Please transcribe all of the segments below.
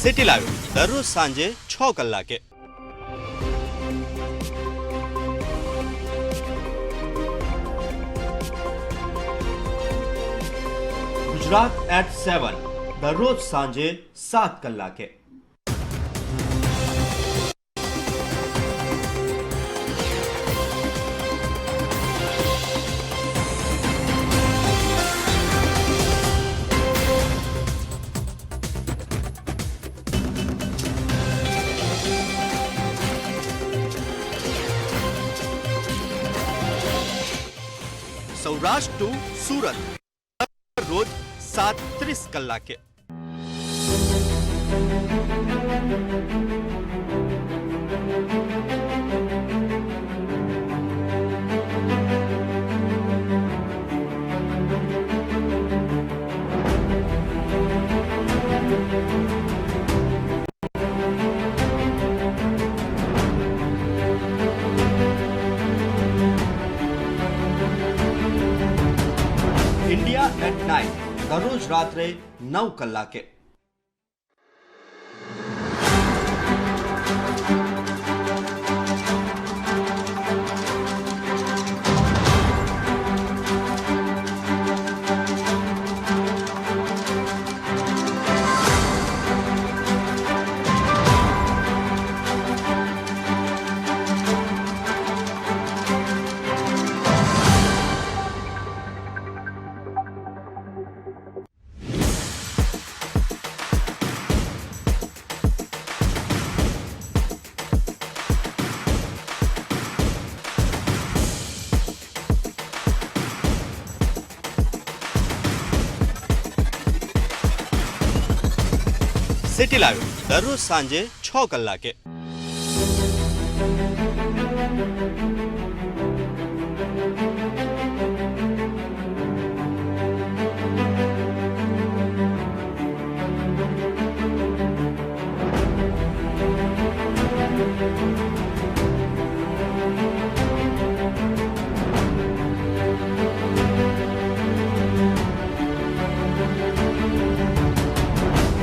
City live દરરોજ સાંજે 6 કલાકે. ગુજરાત એટ 7 દરરોજ સાંજે 7 કલાકે. સૌરાષ્ટ્ર ટુ સુરત રોજ 7:30 કલાકે. ઇન્ડિયા એટ 9 દરરોજ રાત્રે 9 કલાકે. સિટી લાઈવ દરરોજ સાંજે 6 કલાકે.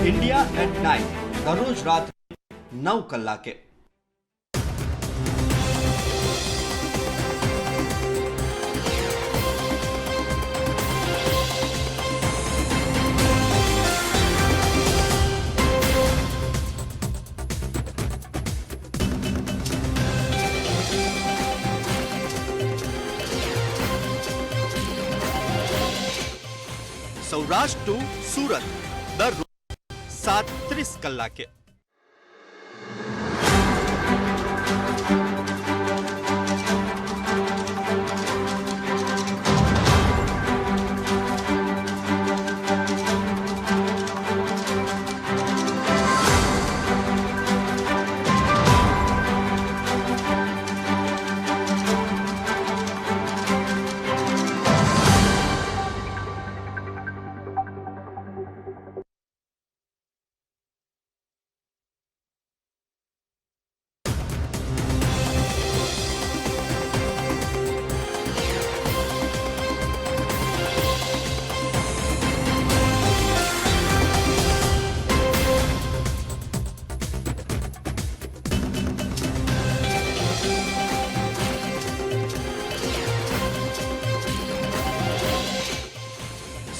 ઇન્ડિયા એટ 9 દરરોજ રાત્રે 9 કલાકે. સૌરાષ્ટ્ર ટુ સુરત દરરોજ 7:30 કલાકે.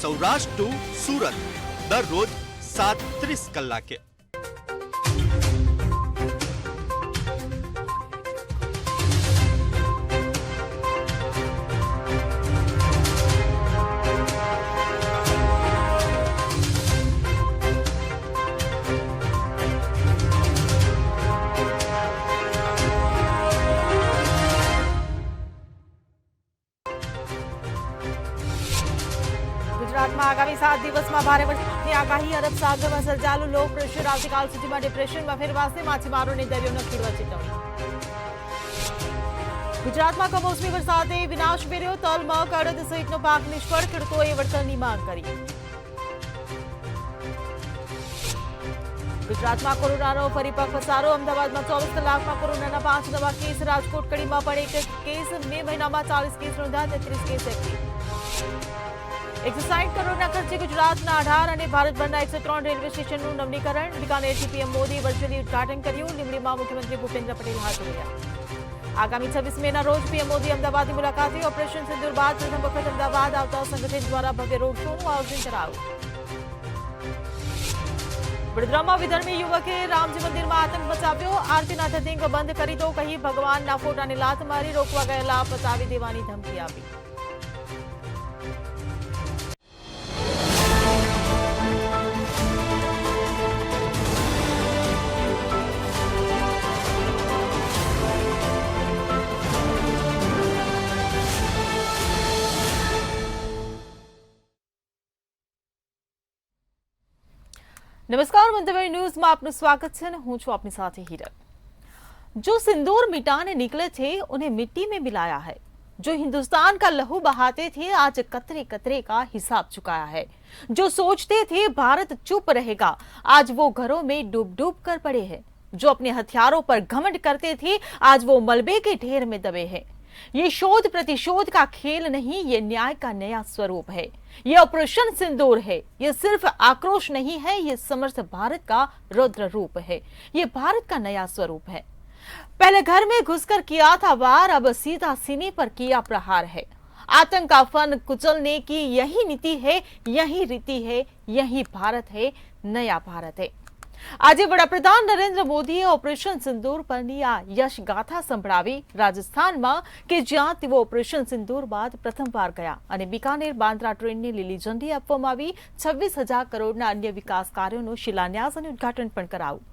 સૌરાષ્ટ્ર ટુ સુરત દરરોજ 7:30 કલાકે. ગુજરાતમાં આગામી 7 દિવસમાં ભારે વરસાદની આગાહી. અરબ સાગરમાં સર્જાયેલું લો પ્રેશર આવતીકાલ સુધીમાં ડિપ્રેશનમાં ફેરવાશે. માછીમારોને દરિયો ન ખેડવા ચેતવણી. ગુજરાતમાં કમોસમી વરસાદે વિનાશ વેર્યો. તલ, મગ, અડદ સહિતનો પાક નિષ્ફળ. ખેડૂતોએ વળતરની માંગ કરી. ગુજરાતમાં કોરોનાનો ફરી પગપસારો. અમદાવાદમાં 24 કલાકમાં કોરોનાના 5 નવા કેસ. રાજકોટ કડીમાં પણ એક કેસ. મે મહિનામાં 40 કેસ નોંધાયા. 33 કેસ એક્ટિવ. 160 કરોડના ખર્ચે ગુજરાતના 18 અને ભારતભરના 103 રેલવે સ્ટેશનનું નવીનીકરણ. બિકાનેરથી પીએમ મોદી વર્ચ્યુઅલી ઉદઘાટન કર્યું. લીંબડીમાં મુખ્યમંત્રી ભૂપેન્દ્ર પટેલ હાજર રહ્યા. આગામી 26 મેના રોજ પીએમ મોદી અમદાવાદની મુલાકાતે. ઓપરેશન સિંદૂર બાદ પ્રથમ વખત અમદાવાદ આવતા સંગઠન દ્વારા ભવ્ય રોડ શોનું આયોજન કરાયું. વડોદરામાં વિધર્મી યુવકે રામજી મંદિરમાં આતંક મચાવ્યો. આરતીના ધતિંગ બંધ કરી દો કહી ભગવાનના ફોટાને લાત મારી. રોકવા ગયેલા પતાવી દેવાની ધમકી આપી. નમસ્કાર, મંતવ્ય ન્યૂઝમાં આપનું સ્વાગત છે અને હું છું આપની સાથે હીરક. जो सिंदूर मिटाने निकले थे उन्हें मिट्टी में मिलाया है. जो हिंदुस्तान का लहू बहाते थे आज कतरे कतरे का हिसाब चुकाया है. जो सोचते थे भारत चुप रहेगा आज वो घरों में डूब डूब कर पड़े हैं. जो अपने हथियारों पर घमंड करते थे आज वो मलबे के ढेर में दबे हैं. ये शोध प्रतिशोध का खेल नहीं, ये न्याय का नया स्वरूप है. ये ऑपरेशन सिंदूर है. ये सिर्फ आक्रोश नहीं है, ये समर्थ भारत का रुद्र रूप है. ये भारत का नया स्वरूप है. पहले घर में घुसकर किया था वार, अब सीधा सीने पर किया प्रहार है. आतंक का फन कुचलने की यही नीति है, यही रीति है, यही भारत है, नया भारत है. આજે વડાપ્રધાન નરેન્દ્ર મોદીએ ઓપરેશન સિંદૂર પરની આ યશગાથા સંભળાવી. રાજસ્થાનમાં કે જ્યાં તેઓ ઓપરેશન સિંદૂર બાદ પ્રથમવાર ગયા અને બિકાનેર બાંદ્રા ટ્રેનને લીલી ઝંડી આપવામાં આવી. 26,000 કરોડના અન્ય વિકાસ કાર્યોનો શિલાન્યાસ અને ઉદઘાટન પણ કરાયું.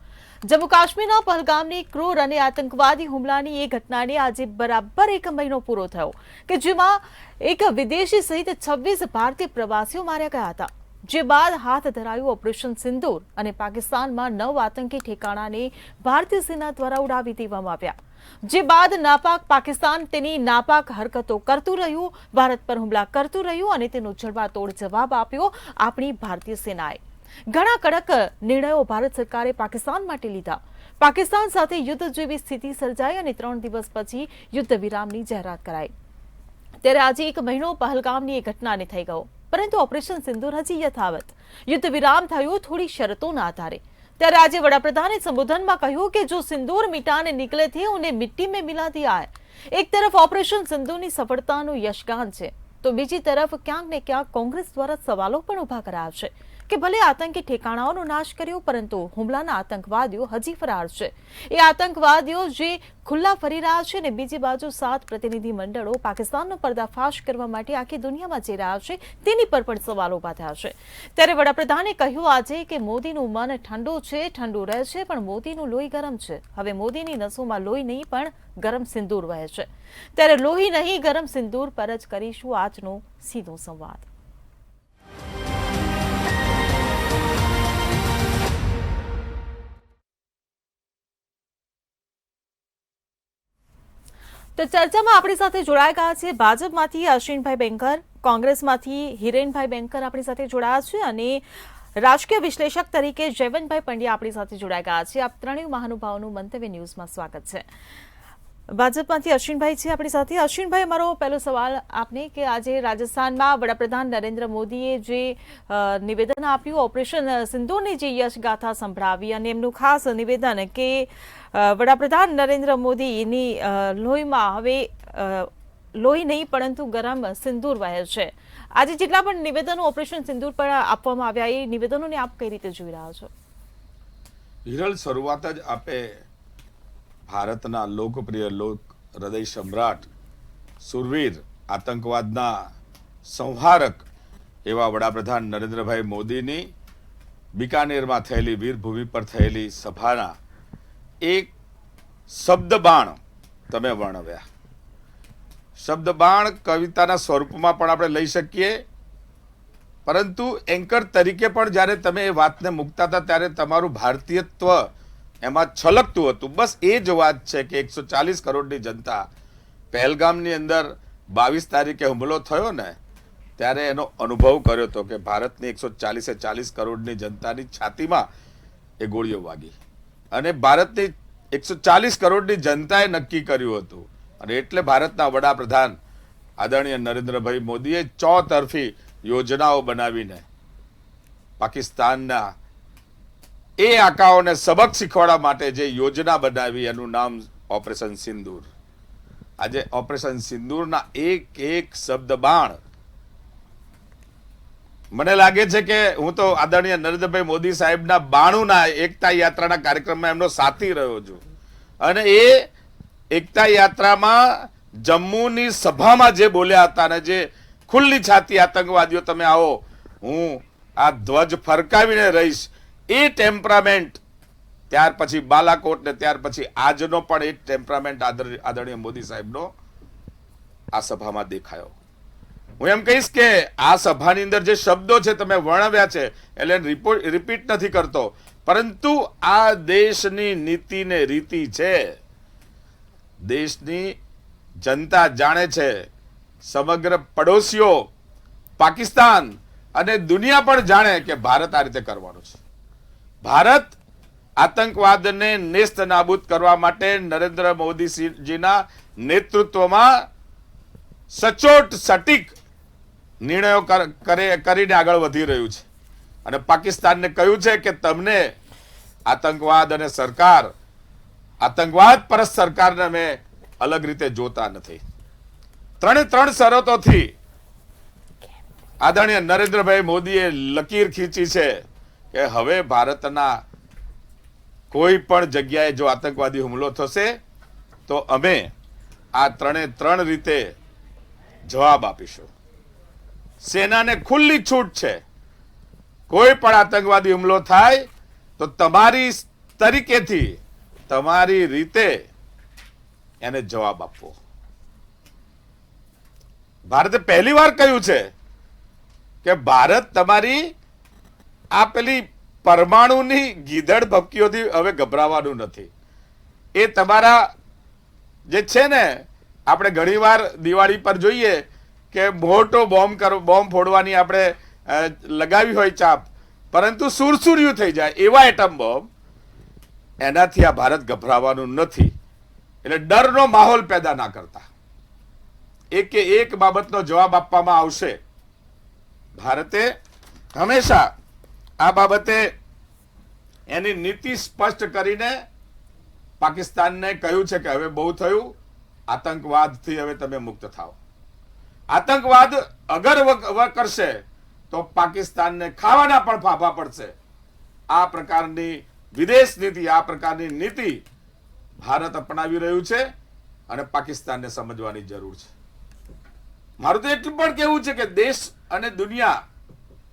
જમ્મુ કાશ્મીરના પહલગામની ક્રૂર અને આતંકવાદી હુમલાની એ ઘટનાને આજે બરાબર એક મહિનો પૂરો થયો કે જેમાં એક વિદેશી સહિત 26 ભારતીય પ્રવાસીઓ માર્યા ગયા હતા. જે બાદ હાથ ધરાયું ઓપરેશન સિંદૂર અને પાકિસ્તાનમાં 9 આતંકી ઠેકાણાને ભારતીય સેના દ્વારા ઉડાવી દેવામાં આવ્યા. જે બાદ નાપાક પાકિસ્તાન તેની નાપાક હરકતો કરતું રહ્યું, ભારત પર હુમલા કરતું રહ્યું અને તેનો જડબાતોડ જવાબ આપ્યો આપણી ભારતીય સેનાએ. ઘણા કડક નિર્ણયો ભારત સરકારે પાકિસ્તાન માટે લીધા. પાકિસ્તાન સાથે યુદ્ધ જેવી સ્થિતિ સર્જાઈ અને 3 દિવસ પછી યુદ્ધ વિરામની જાહેરાત કરાઈ. ત્યારે આજે એક મહિનો પહલગામની એ ઘટનાને થઈ ગયો, પરંતુ ઓપરેશન સિંદૂર હજી યથાવત. યુદ્ધ વિરામ થયું થોડી શરતોના આધારે. ત્યારે આજે વડાપ્રધાને સંબોધનમાં કહ્યું કે જો સિંદૂર મિટાને નિકલે થે ઉन्हें मिट्टी में मिला दिया है. એક તરફ ઓપરેશન સિંદૂરની સફળતાનું યશગાન છે તો બીજી તરફ ક્યાંક ને ક્યાંક કોંગ્રેસ દ્વારા સવાલો પણ ઉભા કરાયા છે કે ભલે આતંકી ઠેકાણાઓનો નાશ કર્યો પરંતુ હુમલાના આતંકવાદીઓ હજી ફરાર છે. એ આતંકવાદીઓ જે ખુલ્લા ફરી રહ્યા છે અને બીજી બાજુ 7 પ્રતિનિધિ મંડળો પાકિસ્તાનનો પર્દાફાશ કરવા માટે આખી દુનિયામાં જઈ રહ્યા છે તેની પર પણ સવાલો ઉભા થયા છે. ત્યારે વડાપ્રધાને કહ્યું આજે કે મોદીનું મન ઠંડુ છે, ઠંડુ રહે છે, પણ મોદીનું લોહી ગરમ છે. હવે મોદીની નસોમાં લોહી નહીં પણ ગરમ સિંદૂર વહે છે. ત્યારે લોહી નહીં ગરમ સિંદૂર પર જ કરીશું આજનો સીધો સંવાદ. તો ચર્ચામાં આપણી સાથે જોડાઈ ગયા છે ભાજપમાંથી અશ્વિનભાઈ બેંકર, કોંગ્રેસમાંથી હિરેનભાઈ બેંકર આપણી સાથે જોડાયા છે અને રાજકીય વિશ્લેષક તરીકે જયવંતભાઈ પંડ્યા આપણી સાથે જોડાઈ ગયા છે. આપ ત્રણેય મહાનુભાવોનું મંતવ્ય ન્યૂઝમાં સ્વાગત છે. ભાજપમાંથી અશ્વિનભાઈ છે આપણી સાથે. અશ્વિનભાઈ, મારો પહેલો સવાલ આપને કે આજે રાજસ્થાનમાં વડાપ્રધાન નરેન્દ્ર મોદીએ જે નિવેદન આપ્યું, ઓપરેશન સિંદૂરની જે યશગાથા સંભળાવી અને એમનું ખાસ નિવેદન કે વડાપ્રધાન નરેન્દ્ર મોદીની લોહીમાં હવે લોહી નહીં પરંતુ ગરમ સિંદૂર વહે છે. આજે જેટલા પણ નિવેદનો ઓપરેશન સિંદૂર પર આપવામાં આવ્યા એ નિવેદનોને આપ કઈ રીતે જોઈ રહ્યા છો? હિરલ, શરૂઆત જ આપે ભારતના લોકપ્રિય લોક હૃદય સમ્રાટ, સુરવીર, આતંકવાદના સંહારક એવા વડાપ્રધાન નરેન્દ્રભાઈ મોદીની બિકાનેરમાં થયેલી વીરભૂમિ પર થયેલી સભાના એક શબ્દબાણ તમે વર્ણવ્યા. શબ્દબાણ કવિતાના સ્વરૂપમાં પણ આપણે લઈ શકીએ, પરંતુ એન્કર તરીકે પણ જ્યારે તમે એ વાતને મૂકતા હતા ત્યારે તમારું ભારતીયત્વ એમાં છલકતું હતું. બસ એ જ વાત છે કે 140 કરોડની જનતા પહેલગામની અંદર 22 તારીખે હુમલો થયો ને ત્યારે એનો અનુભવ કર્યો હતો કે ભારતની 140 કરોડની જનતાની છાતીમાં એ ગોળીઓ વાગી અને ભારતની 140 કરોડની જનતાએ નક્કી કર્યું હતું અને એટલે ભારતના વડાપ્રધાન આદરણીય નરેન્દ્રભાઈ મોદીએ ચોતરફી યોજનાઓ બનાવીને પાકિસ્તાનના એ આકાઓને સબક શીખવાડવા માટે જે યોજના બનાવી એનું નામ ઓપરેશન સિંદૂર. આજે ઓપરેશન સિંદૂરના એક એક શબ્દ બાણ, મને લાગે છે કે હું તો આદરણીય નરેન્દ્રભાઈ મોદી સાહેબના 92ના એકતા યાત્રાના કાર્યક્રમમાં એમનો સાથી રહ્યો છું, અને એ એકતા યાત્રામાં જમ્મુની સભામાં જે બોલ્યા હતા ને જે ખુલ્લી છાતી આતંકવાદીઓ તમે આવો, હું આ ધ્વજ ફરકાવીને રહીશ, એ ટેમ્પરામેન્ટ ત્યાર પછી બાલાકોટ ને ત્યાર પછી આજનો પણ એ ટેમ્પરામેન્ટ આદરણીય મોદી સાહેબનો આ સભામાં દેખાયો. હું એમ કહીશ કે આ સભાની અંદર જે શબ્દો છે તમે વર્ણવ્યા છે એટલે રિપીટ નથી કરતો, પરંતુ આ દેશની નીતિ ને રીતિ છે. દેશની જનતા જાણે છે, સમગ્ર પડોશીઓ પાકિસ્તાન અને દુનિયા પણ જાણે કે ભારત આ રીતે કરવાનું છે. ભારત આતંકવાદને નેસ્ત નાબૂદ કરવા માટે નરેન્દ્ર મોદીજીના નેતૃત્વમાં સચોટ સટીક નિર્ણયો કરીને આગળ વધી રહ્યું છે, અને પાકિસ્તાનને કહ્યું છે કે તમને આતંકવાદ અને સરકાર, આતંકવાદ પરસ્ત સરકારને અમે અલગ રીતે જોતા નથી. ત્રણ શરતોથી આદરણીય નરેન્દ્રભાઈ મોદીએ લકીર ખીંચી છે કે હવે ભારતના કોઈ પણ જગ્યાએ જો આતંકવાદી હુમલો થશે તો અમે આ ત્રણ રીતે જવાબ આપીશું. સેનાને ખુલ્લી છૂટ છે, કોઈ પણ આતંકવાદી હુમલો થાય તો તમારી તરીકેથી તમારી રીતે એને જવાબ આપવો. ભારતે પહેલી વાર કહ્યું છે કે ભારત તમારી આ પેલી પરમાણુની ગીધડ ભપકીઓથી હવે ગભરાવાનું નથી. એ તમારા જે છે ને, આપણે ઘણીવાર દિવાળી પર જોઈએ કે મોટો બોમ્બ ફોડવાની આપણે લગાવી હોય ચાપ, પરંતુ સુરસુર્યું થઈ જાય એવા એટમ બોમ્બ, એનાથી આ ભારત ગભરાવાનું નથી. એટલે ડરનો માહોલ પેદા ના કરતા, એક બાબતનો જવાબ આપવામાં આવશે. ભારતે હંમેશા આ બાબતે એની નીતિ સ્પષ્ટ કરીને પાકિસ્તાનને કહ્યું છે કે હવે બહુ થયું, આતંકવાદથી હવે તમે મુક્ત થાઓ. આતંકવાદ અગર કરશે તો પાકિસ્તાનને ખાવાના પણ ફાફા પડશે. આ પ્રકારની વિદેશ નીતિ, આ પ્રકારની નીતિ ભારત અપનાવી રહ્યું છે અને પાકિસ્તાનને સમજવાની જરૂર છે. મારું તો એટલું પણ કહેવું છે કે દેશ અને દુનિયા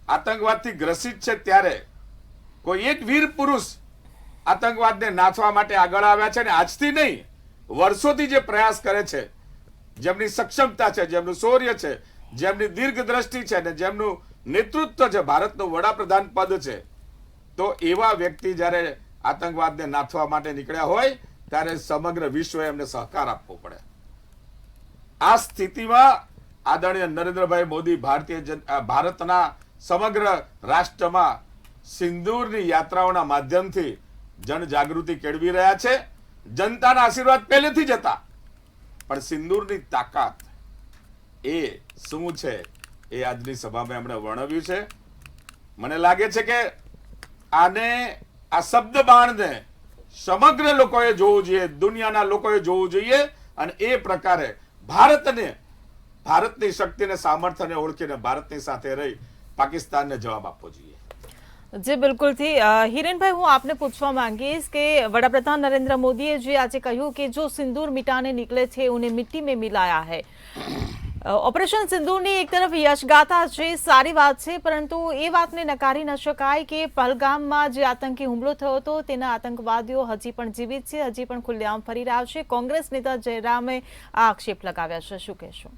આતંકવાદથી ગ્રસિત છે, ત્યારે કોઈ એક વીર પુરુષ આતંકવાદને નાથવા માટે આગળ આવ્યા છે, ને આજથી નહીં વર્ષોથી જે પ્રયાસ કરે છે, જેમની સક્ષમતા છે, જેમનું શૌર્ય છે, જેમની દીર્ઘ દ્રષ્ટિ છે, ને જેમનું નેતૃત્વ છે, ભારતનું વડાપ્રધાન પદ છે, તો એવા વ્યક્તિ જ્યારે આતંકવાદને નાથવા માટે નીકળ્યા હોય ત્યારે સમગ્ર વિશ્વએ એમને સહકાર આપવો પડે. આ સ્થિતિમાં આદરણીય નરેન્દ્રભાઈ મોદી ભારતના સમગ્ર રાષ્ટ્રમાં સિંદૂરની યાત્રાઓના માધ્યમથી જનજાગૃતિ કેળવી રહ્યા છે. જનતાના આશીર્વાદ પહેલેથી જ હતા, પણ સિંદૂરની તાકાત એ શું છે એ આજની સભામાં એમણે વર્ણવ્યું છે. મને લાગે છે કે આ શબ્દ બાણને સમગ્ર લોકોએ જોવું જોઈએ, દુનિયાના લોકોએ જોવું જોઈએ, અને એ પ્રકારે ભારતની શક્તિને, સામર્થ્યને ઓળખીને ભારતની સાથે રહી પાકિસ્તાનને જવાબ આપવો જોઈએ. जी बिल्कुल थी हिरेन भाई, હું આપને પૂછવા માંગીશ કે વડાપ્રધાન નરેન્દ્ર મોદીએ જે આજે કહ્યું કે જો સિંદૂર મિટાને નિકલે છે ઉन्हें मिट्टी में मिलाया है, ઓપરેશન સિંદૂરની એક તરફ યશગાથા છે, સારી વાત છે, પરંતુ એ વાતને નકારી ન શકાય કે પહલગામમાં જે આતંકી હુમલો થયો હતો તેના આતંકવાદીઓ હજી પણ જીવિત છે, હજી પણ ખુલ્લેઆમ ફરી રહ્યા છે. કોંગ્રેસ નેતા જયરામે આ આક્ષેપ લગાવ્યા છે, શું કહેશો?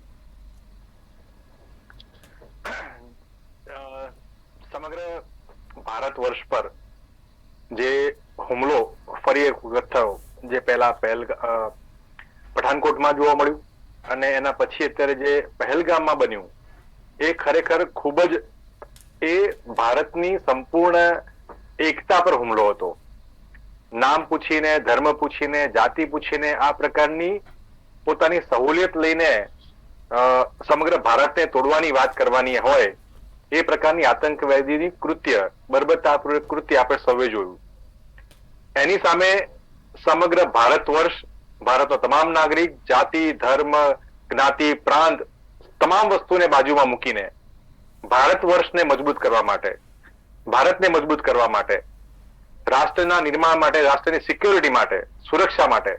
સમગ્ર ભારત વર્ષ પર જે હુમલો ફરી એક વખત થયો, જે પહેલા પઠાનકોટમાં જોવા મળ્યું અને એના પછી અત્યારે જે પહેલગામમાં બન્યું, એ ખરેખર ખૂબ જ એ ભારતની સંપૂર્ણ એકતા પર હુમલો હતો. નામ પૂછીને, ધર્મ પૂછીને, જાતિ પૂછીને આ પ્રકારની પોતાની સહુલિયત લઈને સમગ્ર ભારતને તોડવાની વાત કરવાની હોય એ પ્રકારની આતંકવાદીની બર્બરતાપૂર્વક કૃત્ય આપણે સૌએ જોયું. એની સામે સમગ્ર ભારત વર્ષ, ભારતનો તમામ નાગરિક, જાતિ, ધર્મ, જ્ઞાતિ, પ્રાંત, તમામ વસ્તુને બાજુમાં મૂકીને ભારત વર્ષને મજબૂત કરવા માટે, ભારતને મજબૂત કરવા માટે, રાષ્ટ્રના નિર્માણ માટે, રાષ્ટ્રની સિક્યોરિટી માટે, સુરક્ષા માટે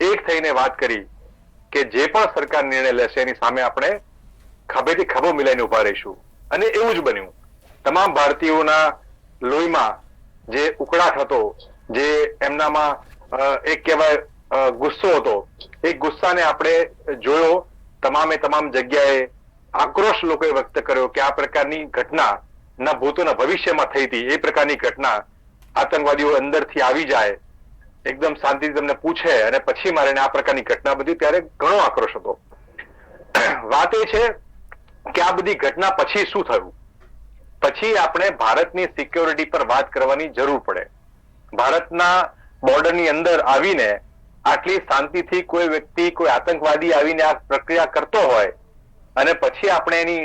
એક થઈને વાત કરી કે જે પણ સરકાર નિર્ણય લેશે એની સામે આપણે ખભેથી ખભો મિલાઈને ઉભા રહીશું. અને એવું જ બન્યું. તમામ ભારતીયોના લોહીમાં જે ઉકળાટ હતો, જે એમનામાં એક કહેવાય ગુસ્સો હતો, એ ગુસ્સાને આપણે જોયો. તમામ જગ્યાએ આક્રોશ લોકોએ વ્યક્ત કર્યો કે આ પ્રકારની ઘટના ના ભૂતોના ભવિષ્યમાં થઈ હતી. એ પ્રકારની ઘટના આતંકવાદીઓ અંદરથી આવી જાય, એકદમ શાંતિથી તમને પૂછે અને પછી મારે આ પ્રકારની ઘટના બધી, ત્યારે ઘણો આક્રોશ હતો. વાત એ છે કે આ બધી ઘટના પછી શું થયું? પછી આપણે ભારતની સિક્યોરિટી પર વાત કરવાની જરૂર પડે. ભારતના બોર્ડરની અંદર આવીને આટલી શાંતિથી કોઈ વ્યક્તિ, કોઈ આતંકવાદી આવીને આ પ્રક્રિયા કરતો હોય અને પછી આપણે એની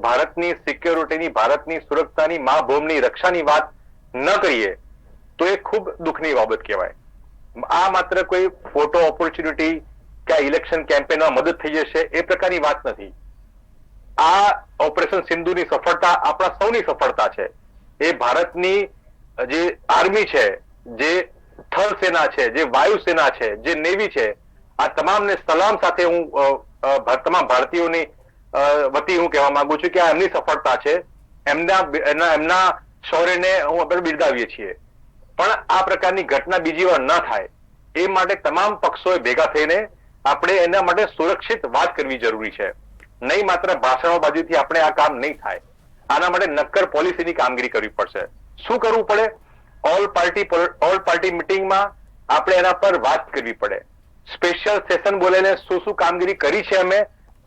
ભારતની સિક્યોરિટીની, ભારતની સુરક્ષાની, મા ભૂમિની રક્ષાની વાત ન કરીએ તો એ ખૂબ દુઃખની બાબત કહેવાય. આ માત્ર કોઈ ફોટો ઓપોર્ચ્યુનિટી કે આ ઇલેક્શન કેમ્પેનમાં મદદ થઈ જશે એ પ્રકારની વાત નથી. આ ઓપરેશન સિંધુની સફળતા આપણા સૌની સફળતા છે. એ ભારતની જે આર્મી છે, જે થલ સેના છે, જે વાયુ સેના છે, જે નેવી છે, આ તમામને સલામ સાથે હું તમામ ભારતીયોની વતી હું કહેવા માંગુ છું કે આ એમની સફળતા છે. એમના શૌર્યને હું આપણે બિરદાવીએ છીએ. પણ આ પ્રકારની ઘટના બીજી વાર ન થાય એ માટે તમામ પક્ષોએ ભેગા થઈને આપણે એના માટે સુરક્ષિત વાત કરવી જરૂરી છે. નહીં માત્ર ભાષણો બાજુથી આપણે આ કામ નહીં થાય. આના માટે નક્કર પોલિસીની કામગીરી કરવી પડશે. શું કરવું પડે? ઓલ પાર્ટી મિટિંગમાં આપણે એના પર વાત કરવી પડે. સ્પેશિયલ સેશન બોલાવીને શું કામગીરી કરી છે, અમે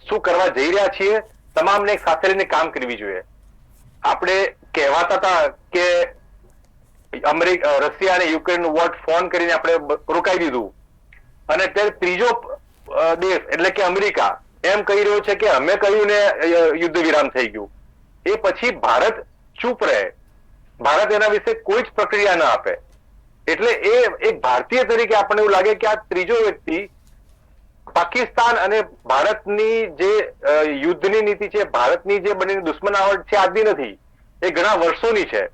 શું કરવા જઈ રહ્યા છીએ, તમામને એક સાથે લઈને કામ કરવી જોઈએ. આપણે કહેવાતા હતા કે રશિયા અને યુક્રેનનું વોટ ફોન કરીને આપણે રોકાઈ દીધું અને અત્યારે ત્રીજો દેશ એટલે કે અમેરિકા એમ કહી રહ્યો છે કે અમે કહ્યું ને યુદ્ધ વિરામ થઈ ગયું. એ પછી ભારત ચૂપ રહે, ભારત એના વિશે કોઈ જ પ્રક્રિયા ન આપે. એટલે એ એક ભારતીય તરીકે આપણને એવું લાગે કે આ ત્રીજો વ્યક્તિ પાકિસ્તાન અને ભારતની જે યુદ્ધની નીતિ છે, ભારતની જે બનેલી દુશ્મનાવટ છે આજની નથી, એ ઘણા વર્ષોની છે.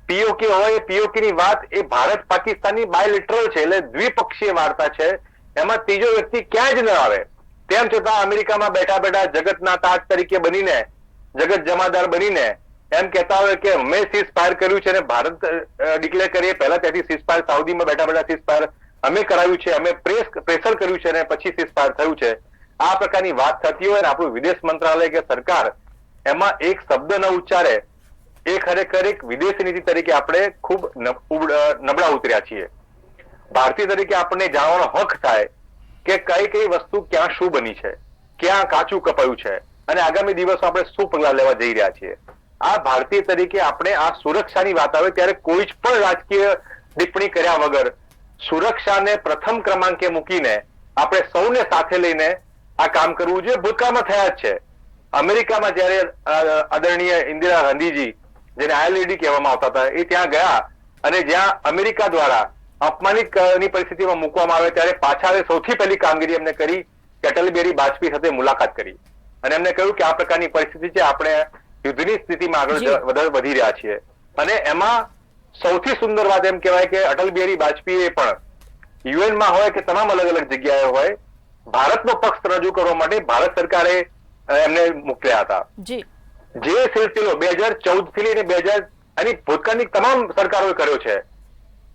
પીઓકે હોય, એ પીઓકે ની વાત એ ભારત પાકિસ્તાનની બાયલેટરલ છે, એટલે દ્વિપક્ષીય વાર્તા છે. એમાં ત્રીજો વ્યક્તિ ક્યાંય જ ન આવે. તેમ છતાં અમેરિકામાં બેઠા બેઠા જગતના તાજ તરીકે બનીને, જગત જમાદાર બનીને એમ કહેતા હોય કે મેં સીઝ ફાયર કર્યું છે અને ભારત ડિક્લેર કરીએ પહેલા ત્યાંથી સીઝ ફાયર, સાઉદીમાં બેઠા બેઠા સીઝ ફાયર અમે કરાવ્યું છે, અમે પ્રેશર કર્યું છે અને પછી સીઝ ફાયર થયું છે. આ પ્રકારની વાત થતી હોય ને આપણું વિદેશ મંત્રાલય કે સરકાર એમાં એક શબ્દ ન ઉચ્ચારે, એ ખરેખર એક વિદેશી નીતિ તરીકે આપણે ખૂબ નબળા ઉતર્યા છીએ. ભારતીય તરીકે આપણને જાણવાનો હક થાય કે કઈ વસ્તુ ક્યાં શું બની છે, ક્યાં કાચું કપાયું છે અને આગામી દિવસો આપણે શું પગલા લેવા જઈ રહ્યા છીએ. આ ભારતીય તરીકે આપણે આ સુરક્ષાની વાત આવે ત્યારે કોઈ જ પણ રાજકીય ટિપ્પણી કર્યા વગર સુરક્ષાને પ્રથમ ક્રમાંકે મૂકીને આપણે સૌને સાથે લઈને આ કામ કરવું જોઈએ. ભૂતકાળમાં થયા જ છે. અમેરિકામાં જયારે આદરણીય ઇન્દિરા ગાંધીજી, જેને આઈએલઈડી કહેવામાં આવતા હતા, એ ત્યાં ગયા અને જ્યાં અમેરિકા દ્વારા અપમાનિતની પરિસ્થિતિમાં મૂકવામાં આવે ત્યારે પાછા સૌથી પહેલી કામગીરી એમને કરી કે અટલ બિહારી વાજપેયી સાથે મુલાકાત કરી અને એમને કહ્યું કે આ પ્રકારની પરિસ્થિતિ છે, આપણે યુદ્ધની સ્થિતિમાં આગળ વધી રહ્યા છીએ. અને એમાં સૌથી સુંદર વાત એમ કહેવાય કે અટલ બિહારી વાજપેયીએ પણ યુએનમાં હોય કે તમામ અલગ અલગ જગ્યાએ હોય, ભારતનો પક્ષ રજૂ કરવા માટે ભારત સરકારે એમને મોકલ્યા હતા. જે સિલસિલો 2014 થી લઈને 2000 અને ભૂતકાળની તમામ સરકારોએ કર્યો છે,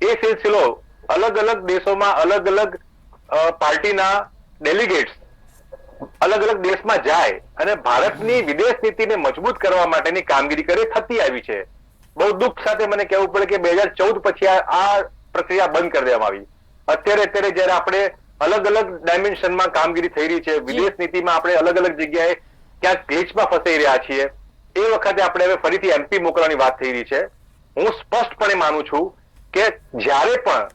એ સિલસિલો અલગ અલગ દેશોમાં અલગ અલગ પાર્ટીના ડેલિગેટ્સ અલગ અલગ દેશમાં જાય અને ભારતની વિદેશ નીતિને મજબૂત કરવા માટેની કામગીરી કરે થતી આવી છે. બહુ દુઃખ સાથે મને કહેવું પડે કે 2014 પછી આ પ્રક્રિયા બંધ કરી દેવામાં આવી. અત્યારે જયારે આપણે અલગ અલગ ડાયમેન્શનમાં કામગીરી થઈ રહી છે, વિદેશ નીતિમાં આપણે અલગ અલગ જગ્યાએ ક્યાંક ગ્લિચમાં ફસાઈ રહ્યા છીએ, એ વખતે આપણે હવે ફરીથી એમપી મોકલવાની વાત થઈ રહી છે. હું સ્પષ્ટપણે માનું છું કે જ્યારે પણ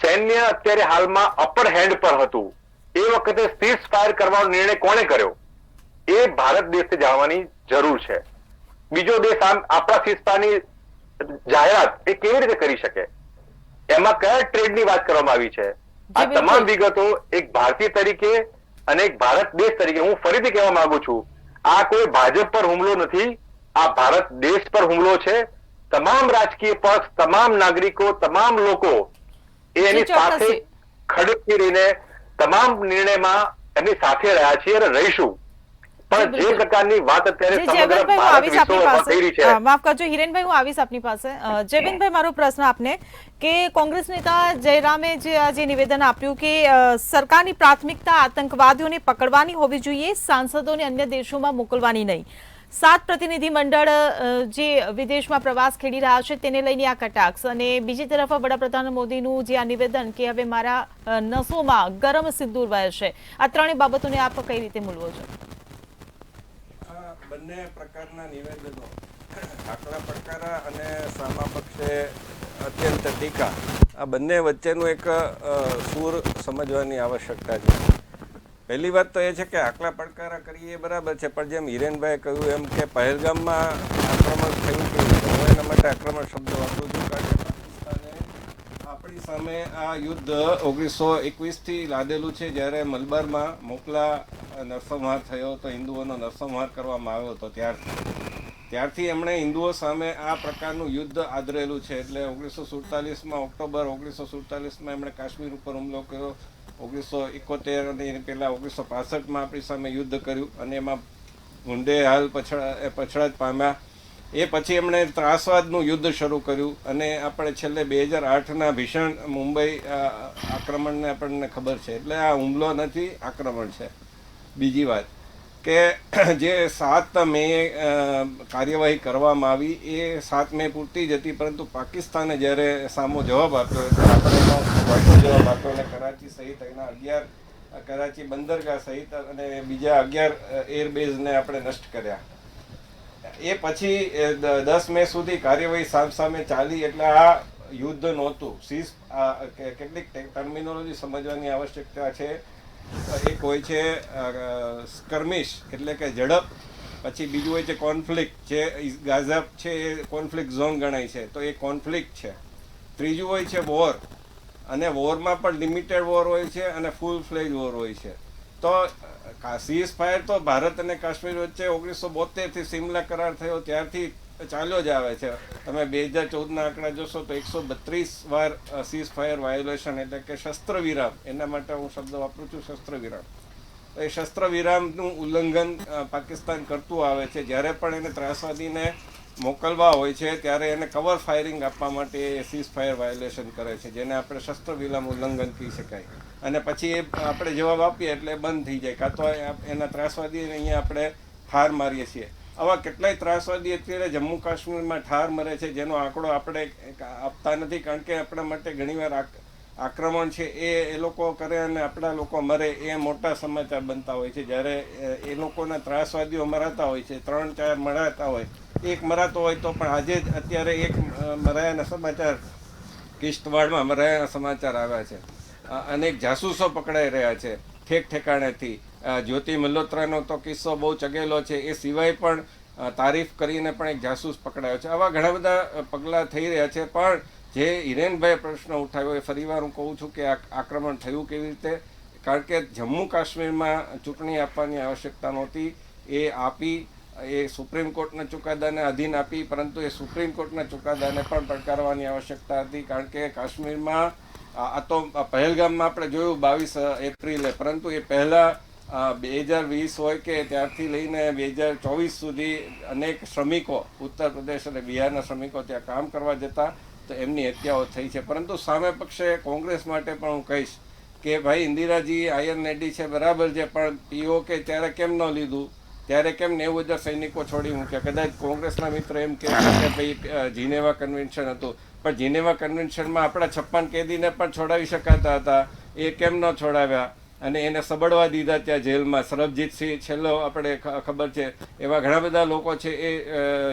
સૈન્ય અત્યારે હાલમાં અપર હેન્ડ પર હતું, એ વખતે સીઝ ફાયર કરવાનો નિર્ણય કોણે કર્યો એ ભારત દેશને જાણવાની જરૂર છે. બીજો દેશ આપણા સીસ્પાની જાહેરાત એ કેવી રીતે કરી શકે? એમાં કયા ટ્રેડની વાત કરવામાં આવી છે? આ તમામ વિગતો એક ભારતીય તરીકે અને એક ભારત દેશ તરીકે હું ફરીથી કહેવા માંગુ છું, આ કોઈ ભાજપ પર હુમલો નથી, આ ભારત દેશ પર હુમલો છે. તમામ રાજકીય પક્ષ, તમામ નાગરિકો, તમામ લોકો એની સાથે ખડેથી રહીને તમામ નિર્ણયમાં એમની સાથે રહ્યા છીએ અને રહીશું. પણ જે પ્રકારની વાત અત્યારે સમગ્ર ભારત વિશ્વમાં થઈ રહી છે, માફ કરજો હિરેનભાઈ, હું આવીશ આપની પાસે. જયબેનભાઈ, મારો પ્રશ્ન આપને કે કોંગ્રેસ નેતા જયરામે જે નિવેદન આપ્યું કે સરકારની પ્રાથમિકતા આતંકવાદીઓને પકડવાની હોવી જોઈએ, સાંસદોને અન્ય દેશોમાં મોકલવાની નહીં. 7 પ્રતિનિધિ મંડળ જે વિદેશમાં પ્રવાસ ખેડી રહ્યા છે તેને લઈને આ કટાક્ષ, અને બીજી તરફ વડાપ્રધાન મોદીનું જે આ નિવેદન કે હવે મારા નસોમાં ગરમ સિંદૂર વહે છે, આ ત્રણેય બાબતોને આપ કઈ રીતે મૂલવો છો? બંને પ્રકારના નિવેદનો, આકરા પડકારા અને સામા પક્ષે અત્યંત ટીકા, આ બંને વચ્ચેનું એક સૂર સમજવાની આવશ્યકતા છે. પહેલી વાત તો એ છે કે આકરા પડકારા કરીએ એ બરાબર છે, પણ જેમ હિરેનભાઈએ કહ્યું એમ કે પહેલગામમાં આક્રમણ થયું કે હું એના માટે આક્રમણ શબ્દ વાપરું છું, કારણ કે પાકિસ્તાને આપણી સામે આ યુદ્ધ 1921થી લાદેલું છે. જ્યારે મલબારમાં મોકલા નરસંહાર થયો તો હિન્દુઓનો નરસંહાર કરવામાં આવ્યો હતો, ત્યારથી એમણે હિન્દુઓ સામે આ પ્રકારનું યુદ્ધ આદરેલું છે. એટલે 1947માં ઓક્ટોબર 1947માં એમણે કાશ્મીર ઉપર હુમલો કર્યો, 1971 અને પહેલાં 1965માં આપણી સામે યુદ્ધ કર્યું અને એમાં ભૂંડે હાલ પછડાટ પામ્યા. એ પછી એમણે ત્રાસવાદનું યુદ્ધ શરૂ કર્યું અને આપણે છેલ્લે 2008ના ભીષણ મુંબઈ આક્રમણને આપણને ખબર છે. એટલે આ હુમલો નથી, આક્રમણ છે. બીજી વાત કે જે 7 મે કાર્યવાહી કરવામાં આવી એ 7 મે પૂરતી જ હતી, પરંતુ પાકિસ્તાને જ્યારે સામો જવાબ આપ્યો એટલે આપણે એનો જવાબ આપ્યો અને કરાચી સહિત એના 11 કરાચી બંદરગાહ સહિત અને બીજા 11 એરબેઝને આપણે નષ્ટ કર્યા. એ પછી 10 મે સુધી કાર્યવાહી સામસામે ચાલી. એટલે આ યુદ્ધ નહોતું. કેટલીક ટર્મિનોલોજી સમજવાની આવશ્યકતા છે. એક હોય છે સ્કર્મિશ એટલે કે ઝડપ, પછી બીજું હોય છે કોન્ફ્લિક્ટ, જે ગાઝા છે એ કોન્ફ્લિક્ટ ઝોન ગણાય છે, તો એ કોન્ફ્લિક્ટ છે. ત્રીજું હોય છે વોર, અને વોરમાં પણ લિમિટેડ વોર હોય છે અને ફૂલ ફ્લેજ વોર હોય છે. તો સીઝ ફાયર તો ભારત અને કાશ્મીર વચ્ચે 1972થી સિમલા કરાર થયો ત્યારથી ચાલ્યો જ આવે છે. તમે 2014ના આંકડા જોશો તો 132 વાર સીઝ ફાયર વાયોલેશન એટલે કે શસ્ત્ર વિરામ, એના માટે હું શબ્દ વાપરું છું, શસ્ત્ર વિરામ. તો એ શસ્ત્ર વિરામનું ઉલ્લંઘન પાકિસ્તાન કરતું આવે છે. જ્યારે પણ એને ત્રાસવાદીને મોકલવા હોય છે ત્યારે એને કવર ફાયરિંગ આપવા માટે એ સીઝ ફાયર વાયોલેશન કરે છે, જેને આપણે શસ્ત્ર વિરામ ઉલ્લંઘન કહી શકાય. અને પછી એ આપણે જવાબ આપીએ એટલે બંધ થઈ જાય, કાં તો એના ત્રાસવાદીને અહીંયા આપણે ઠાર મારીએ છીએ. આવા કેટલાય ત્રાસવાદી અત્યારે જમ્મુ કાશ્મીરમાં ઠાર મરે છે, જેનો આંકડો આપણે આપતા નથી, કારણ કે આપણા માટે ઘણીવાર આક્રમણ છે એ લોકો કરે અને આપણા લોકો મરે એ મોટા સમાચાર બનતા હોય છે. જ્યારે એ લોકોના ત્રાસવાદીઓ મરાતા હોય છે, 3-4 મરાતા હોય, એક મરાતો હોય તો પણ આજે જ અત્યારે એક મરાયાના સમાચાર, કિશ્તવાડમાં મરાયાના સમાચાર આવ્યા છે. અનેક જાસૂસો પકડાઈ રહ્યા છે ઠેક ઠેકાણેથી. જ્યોતિ મલ્હોત્રાનો તો કિસ્સો બહુ ચગેલો છે. એ સિવાય પણ તારીફ કરીને પણ એક જાસૂસ પકડાયો છે. આવા ઘણા બધા પગલાં થઈ રહ્યા છે. પણ જે હિરેનભાઈએ પ્રશ્ન ઉઠાવ્યો એ ફરીવાર હું કહું છું કે આક્રમણ થયું કેવી રીતે, કારણ કે જમ્મુ કાશ્મીરમાં ચૂંટણી આપવાની આવશ્યકતા નહોતી, એ આપી, એ સુપ્રીમ કોર્ટના ચુકાદાને અધીન આપી, પરંતુ એ સુપ્રીમ કોર્ટના ચુકાદાને પણ પડકારવાની આવશ્યકતા હતી, કારણ કે કાશ્મીરમાં આ તો પહેલગામમાં આપણે જોયું 22 એપ્રિલે, પરંતુ એ પહેલાં 2020 હોય કે ત્યારથી લઈને 2024 સુધી અનેક શ્રમિકો ઉત્તર પ્રદેશ અને બિહારના શ્રમિકો ત્યાં કામ કરવા જતા તો એમની હત્યાઓ થઈ છે. પરંતુ સામે પક્ષે કોંગ્રેસ માટે પણ હું કહીશ કે ભાઈ ઇન્દિરાજી આયર લેડી છે બરાબર છે, પણ POK ત્યારે કેમ ન લીધું, ત્યારે કેમ 90,000 સૈનિકો છોડી મૂક્યા? કદાચ કોંગ્રેસના મિત્ર એમ કહે કે ભાઈ જીનેવા કન્વેન્શન હતું, પણ જીનેવા કન્વેન્શનમાં આપણા 56 કેદીને પણ છોડાવી શકાતા હતા, એ કેમ ન છોડાવ્યા? અને એને સબડવા દીધા ત્યાં જેલમાં. સરબજીતસિંહ છેલ્લો આપણે ખબર છે, એવા ઘણા બધા લોકો છે એ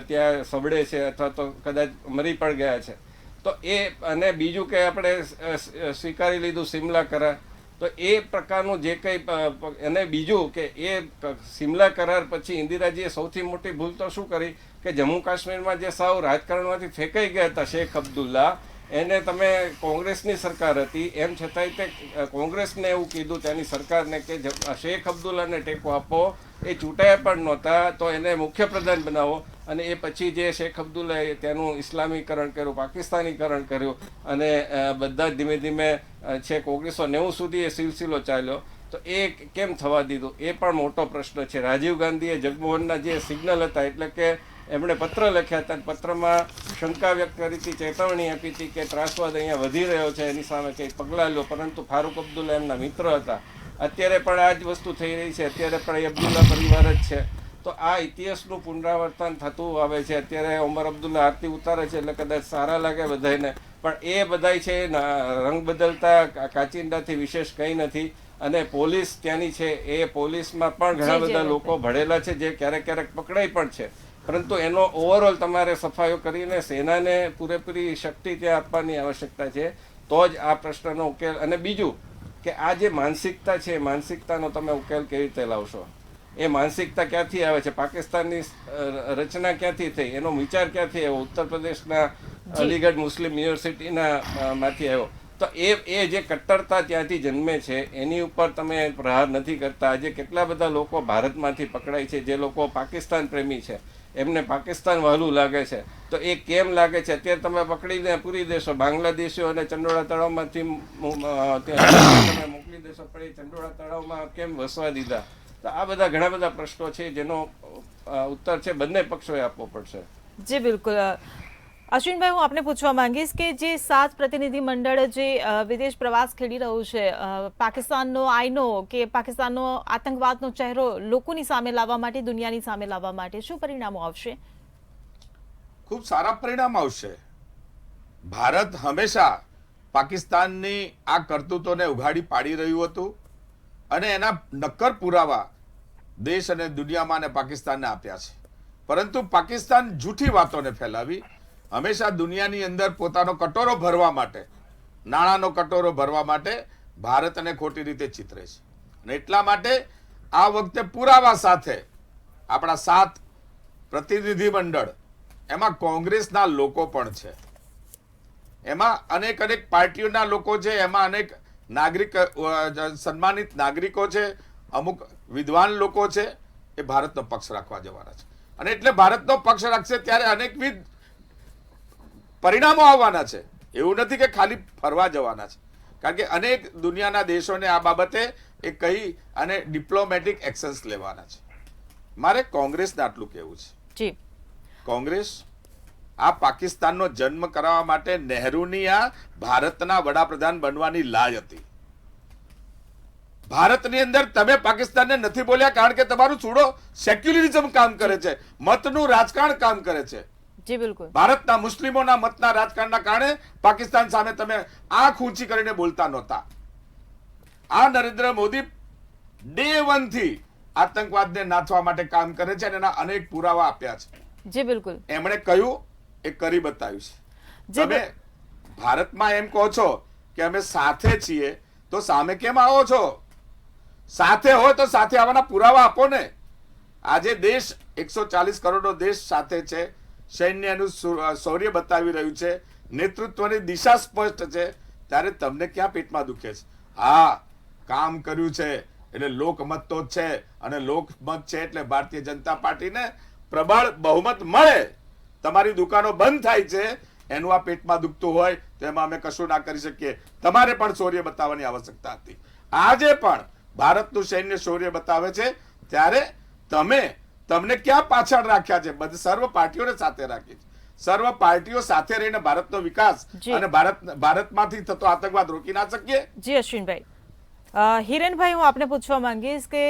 ત્યાં સબડે છે અથવા તો કદાચ મરી પણ ગયા છે. તો એ અને બીજું કે આપણે સ્વીકારી લીધું સિમલા કરાર, તો તો એ પ્રકારનું જે કંઈ અને બીજું કે એ સિમલા કરાર પછી ઇન્દિરાજીએ સૌથી મોટી ભૂલ તો શું કરી કે જમ્મુ કાશ્મીરમાં જે સાવ રાજકારણમાંથી ફેંકાઈ ગયા હતા શેખ અબ્દુલ્લા, એને તમે કોંગ્રેસની સરકાર હતી એમ છતાંય તે કોંગ્રેસને એવું કીધું ત્યાંની સરકારને કે શેખ અબ્દુલ્લાને ટેકો આપો, એ ચૂંટાયા પણ નહોતા તો એને મુખ્ય પ્રધાન બનાવો. અને એ પછી જે શેખ અબ્દુલ્લાએ તેનું ઇસ્લામીકરણ કર્યું, પાકિસ્તાનીકરણ કર્યું અને બધા ધીમે ધીમે છેક 1990 સુધી એ સિલસિલો ચાલ્યો. તો એ કેમ થવા દીધું એ પણ મોટો પ્રશ્ન છે. રાજીવ ગાંધીએ જગમોહનના જે સિગ્નલ હતા એટલે કે એમણે પત્ર લખ્યા હતા, પત્રમાં શંકા વ્યક્ત કરી હતી, ચેતવણી આપી હતી કે ત્રાસવાદ અહીંયા વધી રહ્યો છે, એની સામે કંઈ પગલાં લો. પરંતુ ફારૂક અબ્દુલ્લા એમના મિત્ર હતા. અત્યારે પણ આ જ વસ્તુ થઈ રહી છે, અત્યારે પણ એ અબ્દુલ્લા પરિવાર જ છે. તો આ ઇતિહાસનું પુનરાવર્તન થતું આવે છે. અત્યારે ઉમર અબ્દુલ્લા આરતી ઉતારે છે એટલે કદાચ સારા લાગે બધાને, પણ એ બધાય છે રંગ બદલતા કાચિંડાથી વિશેષ કંઈ નથી. અને પોલીસ ત્યાંની છે એ પોલીસમાં પણ ઘણા બધા લોકો ભળેલા છે જે ક્યારેક ક્યારેક પકડાય પણ છે. પરંતુ એનો ઓવરઓલ તમારે સફાયો કરીને સેનાને પૂરેપૂરી શક્તિ ત્યાં આપવાની આવશ્યકતા છે, તો જ આ પ્રશ્નનો ઉકેલ. અને બીજું કે આ જે માનસિકતા છે, માનસિકતાનો તમે ઉકેલ કેવી રીતે લાવશો? એ માનસિકતા ક્યાંથી આવે છે? પાકિસ્તાનની રચના ક્યાંથી થઈ? એનો વિચાર ક્યાંથી આવ્યો? ઉત્તર પ્રદેશના અલીગઢ મુસ્લિમ યુનિવર્સિટીના માંથી આવ્યો. તો એ જે કટ્ટરતા ત્યાંથી જન્મે છે એની ઉપર તમે પ્રહાર નથી કરતા. આજે કેટલા બધા લોકો ભારતમાંથી પકડાય છે જે લોકો પાકિસ્તાન પ્રેમી છે, એમને પાકિસ્તાન વહાલું લાગે છે. તો એ કેમ લાગે છે? અત્યારે તમે પકડીને પૂરી દેશો, બાંગ્લાદેશીઓ અને ચંડોળા તળાવમાંથી તમે મોકલી દેશો, પણ એ ચંડોળા તળાવમાં કેમ વસવા દીધા? તો આ બધા ઘણા બધા પ્રશ્નો છે જેનો ઉત્તર છે બંને પક્ષોએ આપવો પડશે. જી બિલકુલ. અશ્વિનભાઈ, હું આપને પૂછવા માંગીશ કે જે 7 પ્રતિનિધિ મંડળ જે વિદેશ પ્રવાસ ખેડી રહ્યું છે, પાકિસ્તાનનો આઈનો કે પાકિસ્તાનનો આતંકવાદનો ચહેરો લોકોની સામે લાવવા માટે, દુનિયાની સામે લાવવા માટે શું પરિણામો આવશે? ખૂબ સારા પરિણામ આવશે. ભારત હંમેશા પાકિસ્તાનની આ કરતૂતોને ઉઘાડી પાડી રહ્યું હતું અને એના નક્કર પુરાવા દેશ અને દુનિયામાં અને પાકિસ્તાનને આપ્યા છે. પરંતુ પાકિસ્તાન જૂઠી વાતોને ફેલાવી હંમેશા દુનિયાની અંદર પોતાનો કટોરો ભરવા માટે, નાણાંનો કટોરો ભરવા માટે ભારતને ખોટી રીતે ચિતરે છે. અને એટલા માટે આ વખતે પુરાવા સાથે આપણા 7 પ્રતિનિધિ મંડળ, એમાં કોંગ્રેસના લોકો પણ છે, એમાં અનેક પાર્ટીઓના લોકો છે, એમાં અનેક નાગરિક સન્માનિત નાગરિકો છે, અમુક વિદ્વાન લોકો છે, એ ભારતનો પક્ષ રાખવા જવાના છે. અને એટલે ભારતનો પક્ષ રાખશે ત્યારે અનેકવિધ પરિણામો આવવાના છે. એવું નથી કે ખાલી ફરવા જવાના છે, કારણ કે અનેક દુનિયાના દેશોને આ બાબતે એ કહી અને ડિપ્લોમેટિક એક્શન્સ લેવાના છે. મારે કોંગ્રેસને આટલું કહેવું છે, કોંગ્રેસ આ પાકિસ્તાનનો જન્મ કરાવવા માટે નહેરુની આ ભારતના વડાપ્રધાન બનવાની લાજ હતી. ભારતની અંદર તમે પાકિસ્તાનને નથી બોલ્યા કારણ કે તમારું સુડો સેક્યુલરિઝમ કામ કરે છે, મતનું રાજકારણ કામ કરે છે. જી બિલકુલ. ભારતના મુસ્લિમોના મતના રાજકારણના કારણે પાકિસ્તાન સામે તમે આંખ ઊંચી કરીને બોલતા નહોતા. આ નરેન્દ્ર મોદી ડે 1 થી આતંકવાદને નાથવા માટે કામ કરે છે અને એના અનેક પુરાવા આપ્યા છે. જી બિલકુલ. એમણે કહ્યું એ કરી બતાવ્યું છે. તમે ભારતમાં એમ કહો છો કે અમે સાથે છીએ, તો સામે કેમ આવો છો? સાથે હોય તો સાથે આવવાના પુરાવા આપો ને. આજે દેશ 140 કરોડનો દેશ સાથે છે, સૈન્યનું શૌર્ય બતાવી રહ્યું છે, નેતૃત્વની દિશા સ્પષ્ટ છે, ત્યારે તમને ક્યાં પેટમાં દુખે છે? હા, કામ કર્યું છે એટલે લોકમત તો છે, અને લોકમત છે એટલે ભારતીય જનતા પાર્ટીને પ્રબળ બહુમત મળે. તમારી દુકાનો બંધ થાય છે, એનું આ પેટમાં દુખતું હોય તો એમાં અમે કશું ના કરી શકીએ. તમારે પણ શૌર્ય બતાવવાની આવશ્યકતા હતી. આજે પણ ભારતનું સૈન્ય શૌર્ય બતાવે છે, ત્યારે તમને ક્યાં પાછળ રાખ્યા છે? બધી સર્વ પાર્ટીઓને સાથે રાખી છે. સર્વ પાર્ટીઓ સાથે રહીને ભારતનો વિકાસ અને ભારતમાંથી થતો આતંકવાદ રોકી ના શકીએ? જી અશ્વિનભાઈ. હિરેનભાઈ, હું આપને પૂછવા માંગીશ કે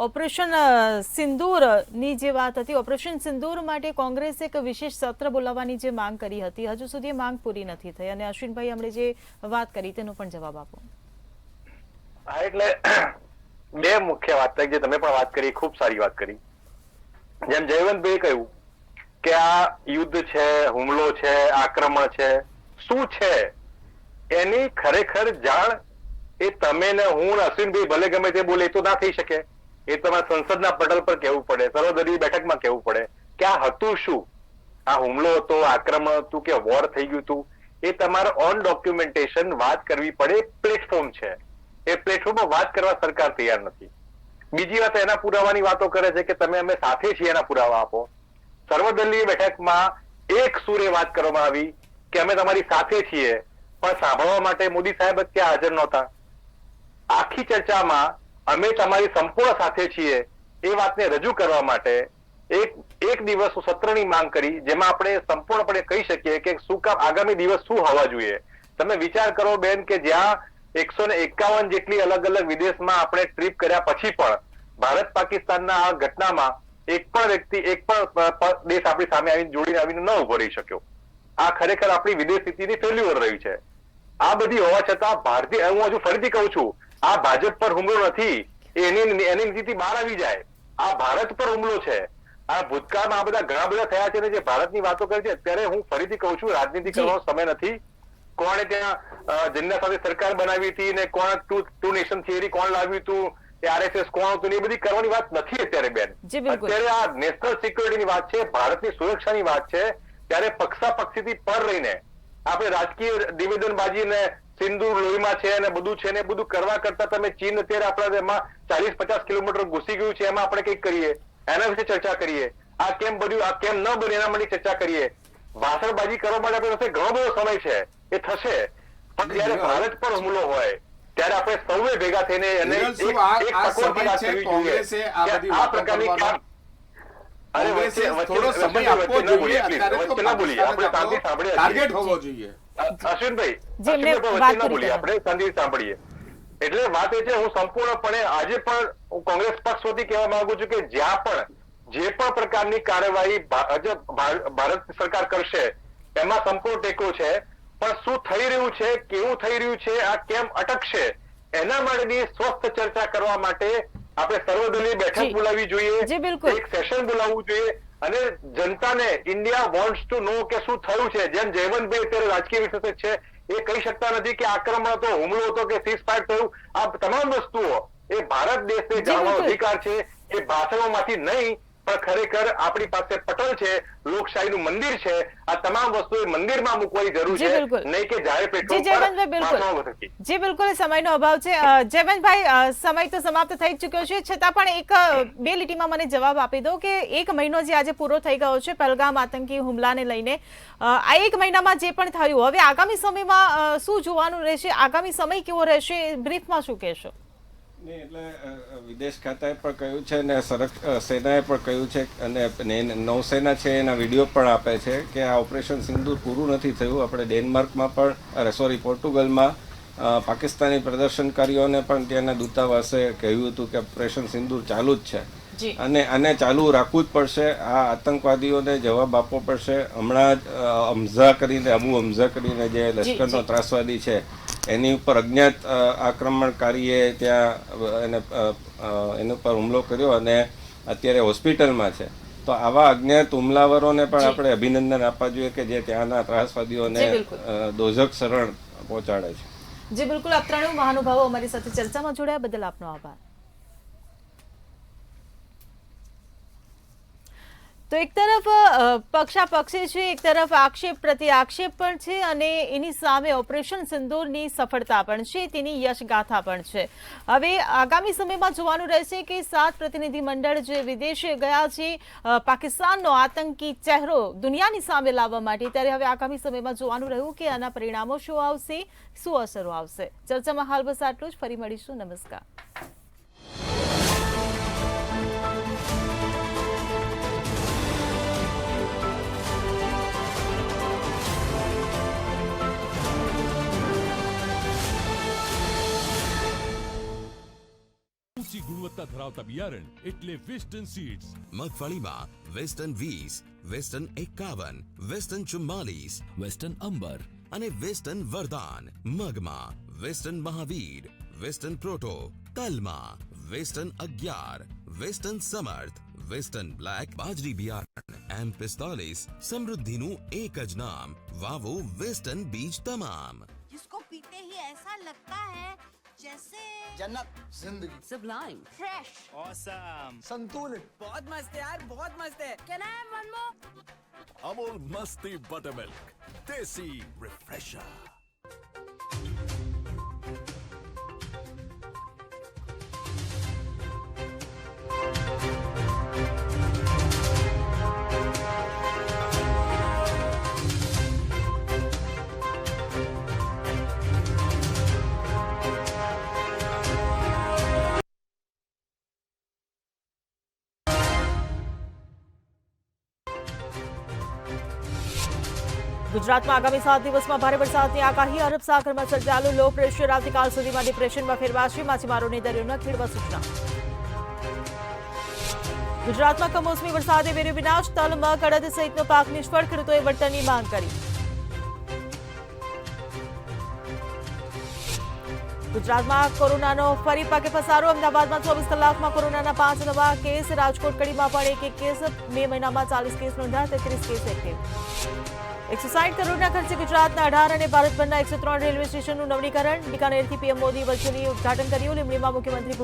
ઓપરેશન સિંદૂરની જે વાત હતી, ઓપરેશન સિંદૂર માટે કોંગ્રેસે એક વિશેષ સત્ર બોલાવવાની જે માંગ કરી હતી, હજુ સુધી માંગ પૂરી નથી થઈ. અને અશ્વિનભાઈ હમણે જે વાત કરી તેનો પણ જવાબ આપો. હા, એટલે બે મુખ્ય વાત જે તમે પણ વાત કરી, ખૂબ સારી વાત કરી. જેમ જયવંતભાઈ કહ્યું કે આ યુદ્ધ છે, હુમલો છે, આક્રમણ છે, શું છે, એની ખરેખર જાણ એ તમે ને હું ને અશ્વિનભાઈ ભલે ગમે તે બોલે એ તો ના થઈ શકે. એ તમારે સંસદના પટલ પર કહેવું પડે, સર્વદળીય બેઠકમાં કહેવું પડે કે આ હતું શું, આ હુમલો હતો, આક્રમણ હતું કે વોર થઈ ગયું હતું. એ તમારે ઓન ડોક્યુમેન્ટેશન વાત કરવી પડે. પ્લેટફોર્મ છે, એ પ્લેટફોર્મમાં વાત કરવા સરકાર તૈયાર નથી. બીજી વાત એના પુરાવાની વાતો કરે છે કે તમે અમે સાથે છીએ, એના પુરાવા આપો. સર્વદળીય બેઠકમાં એક સુરે વાત કરવામાં આવી કે અમે તમારી સાથે છીએ, પણ સાંભળવા માટે મોદી સાહેબ ત્યાં હાજર નહોતા. આખી ચર્ચામાં અમે તમારી સંપૂર્ણ સાથે છીએ એ વાતને રજૂ કરવા માટે એક દિવસ સત્રની માંગ કરી, જેમાં આપણે સંપૂર્ણપણે કહી શકીએ કે શું કામ આગામી દિવસ શું હોવા જોઈએ. તમે વિચાર કરો બેન કે જ્યાં 151 જેટલી અલગ અલગ વિદેશમાં આપણે ટ્રીપ કર્યા પછી પણ ભારત પાકિસ્તાનના આ ઘટનામાં એક પણ વ્યક્તિ, એક પણ દેશ આપણી સામે આવીને જોડીને આવીને ન ઉભો રહી શક્યો. આ ખરેખર આપણી વિદેશ નીતિની ફેલ્યુઅર રહ્યું છે. આ બધી હોવા છતાં ભારતીય, હું હજુ ફરીથી કહું છું, આ ભાજપ પર હુમલો નથી, એની નીતિ બહાર આવી જાય. આ ભારત પર હુમલો છે. આ ભૂતકાળમાં આ બધા ઘણા બધા થયા છે ને જે ભારતની વાતો કરે છે. અત્યારે હું ફરીથી કહું છું, રાજનીતિ કરવાનો સમય નથી. કોણે ત્યાં જેમના સાથે સરકાર બનાવી હતી ને કોણ ટુ નેશન થિયરી કોણ લાવ્યું હતું, આરએસએસ કોણ હતું, એ બધી કરવાની વાત નથી અત્યારે બેન. અત્યારે આ નેશનલ સિક્યુરિટીની વાત છે, ભારતની સુરક્ષાની વાત છે. ત્યારે પક્ષાપક્ષીથી પર રહીને આપણે રાજકીય નિવેદનબાજી ને સિંદૂર લોહીમાં છે ને બધું છે ને બધું કરવા કરતા તમે ચીન અત્યારે આપણા એમાં 40-50 કિલોમીટર ઘૂસી ગયું છે, એમાં આપણે કંઈક કરીએ, એના વિશે ચર્ચા કરીએ. આ કેમ બન્યું, આ કેમ ન બન્યું, એના માટે ચર્ચા કરીએ. ભાષણબાજી કરવા માટે આપણે પાસે ઘણો બધો સમય છે, એ થશે. પણ જયારે ભારત પર હુમલો હોય ત્યારે આપણે સૌએ ભેગા થઈને એને એક ટકોરથી વાત કરવી જોઈએ. આ પ્રકારની થોડો સમય આપવો જોઈએ. વચ્ચે ના બોલીએ, આપણે શાંતિ સાંભળીએ. ટાર્ગેટ હોવો જોઈએ. અશ્વિનભાઈ વચ્ચે ના બોલીએ, આપણે શાંતિ સાંભળીએ. એટલે વાત એ છે, હું સંપૂર્ણપણે આજે પણ હું કોંગ્રેસ પક્ષ વતી કહેવા માંગુ છું કે જ્યાં પણ જે પણ પ્રકારની કાર્યવાહી ભારત સરકાર કરશે એમાં સંપૂર્ણ ટેકો છે. પણ શું થઈ રહ્યું છે, કેવું થઈ રહ્યું છે, આ કેમ અટકશે, એના માટેની સ્વસ્થ ચર્ચા કરવા માટે આપણે સર્વદળીય બેઠક બોલાવવી જોઈએ, એક સેશન બોલાવવું જોઈએ અને જનતાને ઇન્ડિયા વોન્ટ્સ ટુ નો કે શું થયું છે. જેમ જયવંતભાઈ અત્યારે રાજકીય વિશેષક છે, એ કહી શકતા નથી કે આક્રમણ હતો, હુમલો હતો કે સીઝફાયર થયું. આ તમામ વસ્તુઓ એ ભારત દેશને જાણવાનો અધિકાર છે. એ ભાષણોમાંથી નહીં, પણ ખરેખર આપણી પાસે પટલ છે, લોકશાહીનું મંદિર છે. આ તમામ વસ્તુ મંદિરમાં મૂકવાની જરૂર છે, નહીં કે જાહેર પ્લેટફોર્મ પર. જી બિલકુલ, સમયનો અભાવ છે. જયવંતભાઈ, સમય તો સમાપ્ત થઈ ચુક્યો છે, છતાં પણ એક બે લીટીમાં મને જવાબ આપી દો કે 1 મહિનો જે આજે પૂરો થઈ ગયો છે પહેલગામ આતંકી હુમલાને લઈને, આ 1 મહિનામાં જે પણ થયું, હવે આગામી સમયમાં શું જોવાનું રહેશે, આગામી સમય કેવો રહેશે, બ્રીફમાં શું કહેશો? નહીં, એટલે વિદેશ ખાતાએ પણ કહ્યું છે અને સેનાએ પણ કહ્યું છે અને નૌસેના છે એના વિડીયો પણ આપે છે કે આ ઓપરેશન સિંદૂર પૂરું નથી થયું. આપણે ડેનમાર્કમાં પણ પોર્ટુગલમાં પાકિસ્તાની પ્રદર્શનકારીઓને પણ ત્યાંના દૂતાવાસે કહ્યું હતું કે ઓપરેશન સિંદૂર ચાલુ જ છે અને આને ચાલુ રાખવું જ પડશે. આ આતંકવાદીઓને જવાબ આપવો પડશે. હમણાં જ અબુ હમઝા કરીને જે લશ્કરનો ત્રાસવાદી છે એની ઉપર અજ્ઞાત આક્રમણકારીએ ત્યાં એની ઉપર હુમલો કર્યો અને અત્યારે હોસ્પિટલમાં છે. તો આવા અજ્ઞાત હુમલાવરોને પણ આપણે અભિનંદન આપવા જોઈએ કે જે ત્યાંના ત્રાસવાદીઓને દોઝખ શરણ પહોંચાડે છે. જી બિલકુલ, આપ ત્રણેય મહાનુભાવો અમારી સાથે ચર્ચામાં જોડાયા બદલ આપનો આભાર. તો એક તરફ પક્ષાપક્ષી છે, એક તરફ આક્ષેપ પ્રતિ આક્ષેપ પણ છે અને એની સામે ઓપરેશન સિંદૂરની સફળતા પણ છે, તેની યશગાથા પણ છે. હવે આગામી સમયમાં જોવાનું રહેશે કે 7 પ્રતિનિધિ મંડળ જે વિદેશે ગયા છે પાકિસ્તાનનો આતંકી ચહેરો દુનિયાની સામે લાવવા માટે, ત્યારે હવે આગામી સમયમાં જોવાનું રહ્યું કે આના પરિણામો શું આવશે, શું અસરો આવશે. ચર્ચામાં હાલ બસ આટલું જ. ફરી મળીશું. નમસ્કાર. ઊંચી ગુણવત્તા ધરાવતા બિયારણ એટલે વેસ્ટર્ન સીડ્સ. મગફળીમાં વેસ્ટર્ન 20, વેસ્ટર્ન 51, વેસ્ટર્ન 44, વેસ્ટર્ન અંબર અને વેસ્ટર્ન વરદાન. મગમાં વેસ્ટર્ન મહાવીર, વેસ્ટર્ન પ્રોટો. તલમાં વેસ્ટર્ન 11, વેસ્ટર્ન સમર્થ, વેસ્ટર્ન બ્લેક. બાજરી બિયારણ M45, સમૃદ્ધિનું એક જ નામ. વાવો વેસ્ટર્ન બીજ તમામ. जिसको पीते ही ऐसा लगता है जैसे जन्नत, जिंदगी, sublime, fresh, awesome, संतुलित, बहुत मस्त है यार, बहुत मस्त है. Can I have one more? Amul मस्ती बटरमिल्क, देसी रिफ्रेशर। ગુજરાતમાં આગામી 7 દિવસમાં ભારે વરસાદની આગાહી. અરબ સાગરમાં સર્જાયેલું લો પ્રેશર આવતીકાલ સુધીમાં ડિપ્રેશનમાં ફેરવાશે. માછીમારોને દરિયો ન ખેડવા સૂચના. ગુજરાતમાં કમોસમી વરસાદે વેર્યો વિનાશ. તલ, મગ, અડદ સહિતનો પાક નિષ્ફળ. ખેડૂતોએ વળતરની માંગ કરી. ગુજરાતમાં કોરોનાનો ફરી પાકે ફસારો. અમદાવાદમાં 24 કલાકમાં કોરોનાના 5 નવા કેસ. રાજકોટ કડીમાં પણ એક કેસ. મે મહિનામાં 40 કેસ નોંધાયા. 33 કેસ એક્ટિવ. 160 કરોડના ખર્ચે ગુજરાતના 18 અને ભારતભરના 103 રેલવે સ્ટેશનનું નવીનીકરણ. બિકાનેરથી પીએમ મોદી વર્ચ્યુઅલી ઉદઘાટન કર્યું. લીંબડીમાં મુખ્યમંત્રી